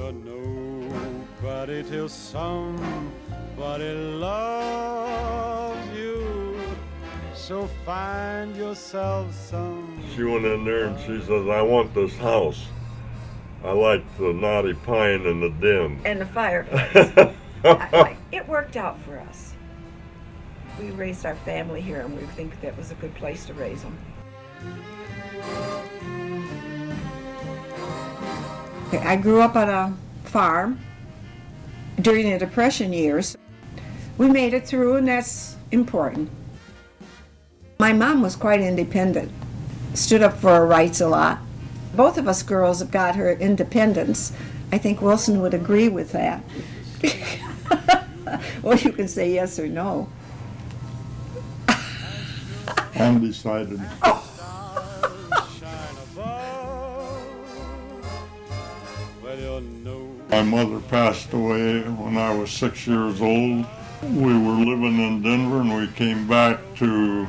You're nobody till somebody loves you. So find yourself some. She went in there and she says, I want this house. I like the knotty pine and the dim. And the fireplace. It worked out for us. We raised our family here, and we think that was a good place to raise them. I grew up on a farm during the Depression years. We made it through, and that's important. My mom was quite independent, stood up for her rights a lot. Both of us girls have got her independence. I think Wilson would agree with that. Well, you can say yes or no. Undecided. My mother passed away when I was 6 years old. We were living in Denver and we came back to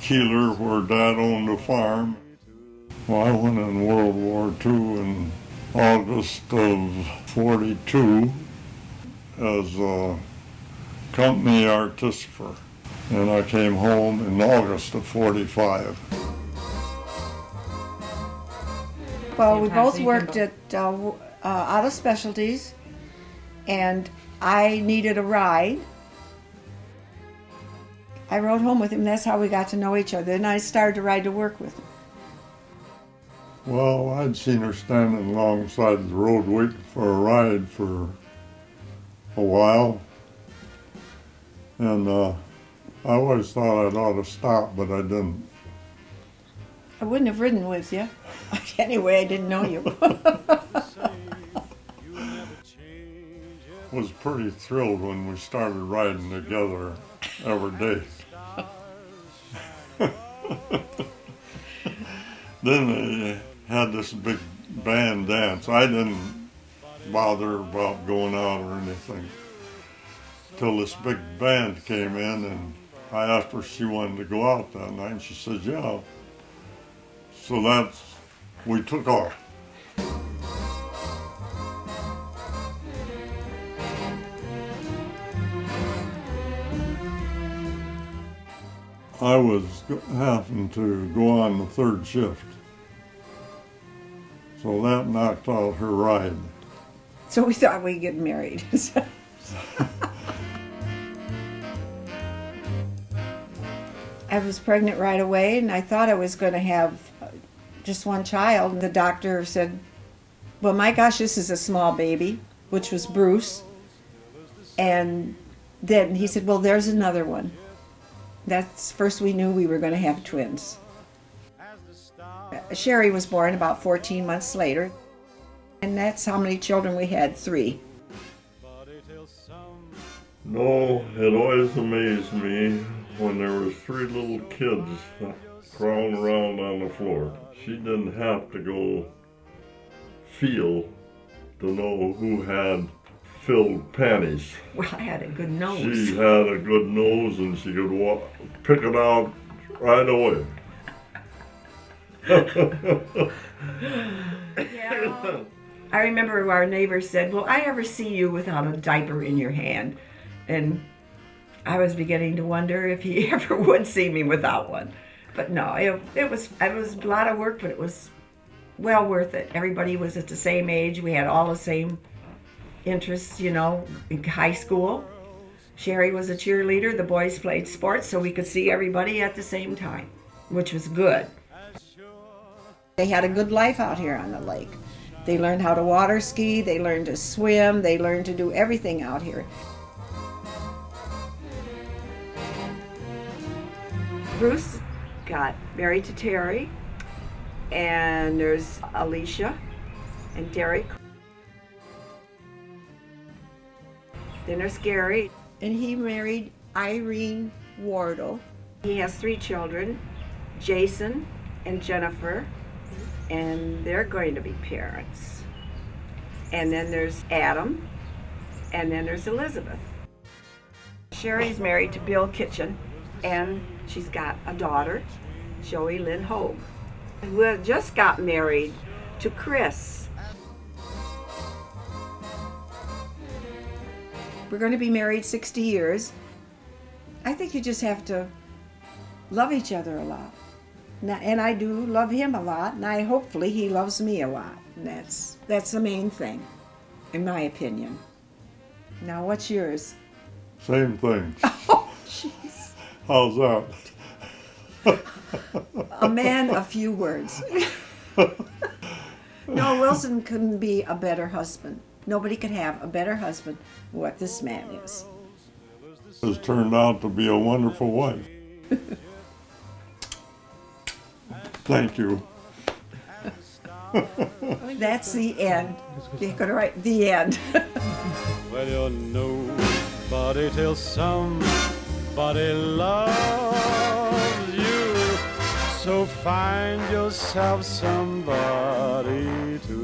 Keeler where Dad owned a farm. Well, I went in World War II in August of '42 as a company artificer, and I came home in August of '45. Well, we both worked at auto specialties, and I needed a ride. I rode home with him. That's how we got to know each other, and I started to ride to work with him. Well, I'd seen her standing alongside the road waiting for a ride for a while, and I always thought I'd ought to stop, but I didn't. I wouldn't have ridden with you. Anyway, I didn't know you. Was pretty thrilled when we started riding together every day. Then they had this big band dance. I didn't bother about going out or anything till this big band came in, and I asked her if she wanted to go out that night, and she said, yeah. So we took off. I was having to go on the third shift, so that knocked out her ride. So we thought we'd get married. I was pregnant right away, and I thought I was going to have just one child. And the doctor said, well, my gosh, this is a small baby, which was Bruce. And then he said, well, there's another one. That's first we knew we were going to have twins. Sherry was born about 14 months later, and that's how many children we had, 3. No, it always amazed me when there was 3 little kids crawling around on the floor. She didn't have to go feel to know who had filled panties. Well, I had a good nose. She had a good nose, and she could pick it out right away. Yeah. I remember our neighbor said, will I ever see you without a diaper in your hand? And I was beginning to wonder if he ever would see me without one. But no, it was a lot of work, but it was well worth it. Everybody was at the same age. We had all the same interests, in high school. Sherry was a cheerleader. The boys played sports, so we could see everybody at the same time, which was good. They had a good life out here on the lake. They learned how to water ski, they learned to swim, they learned to do everything out here. Bruce got married to Terry, and there's Alicia and Derek. Then there's Gary. And he married Irene Wardle. He has 3 children, Jason and Jennifer, and they're going to be parents. And then there's Adam, and then there's Elizabeth. Sherry's married to Bill Kitchen, and she's got a daughter, Joey Lynn Hogue, who just got married to Chris. we're going to be married 60 years. I think you just have to love each other a lot. And I do love him a lot, and hopefully he loves me a lot. And that's the main thing, in my opinion. Now, what's yours? Same thing. Oh, jeez. How's that? A man, a few words. No, Wilson couldn't be a better husband. Nobody could have a better husband than what this man is. Has turned out to be a wonderful wife. Thank you. That's the end. You're going to write the end. Well, you're nobody till somebody loves you. So find yourself somebody to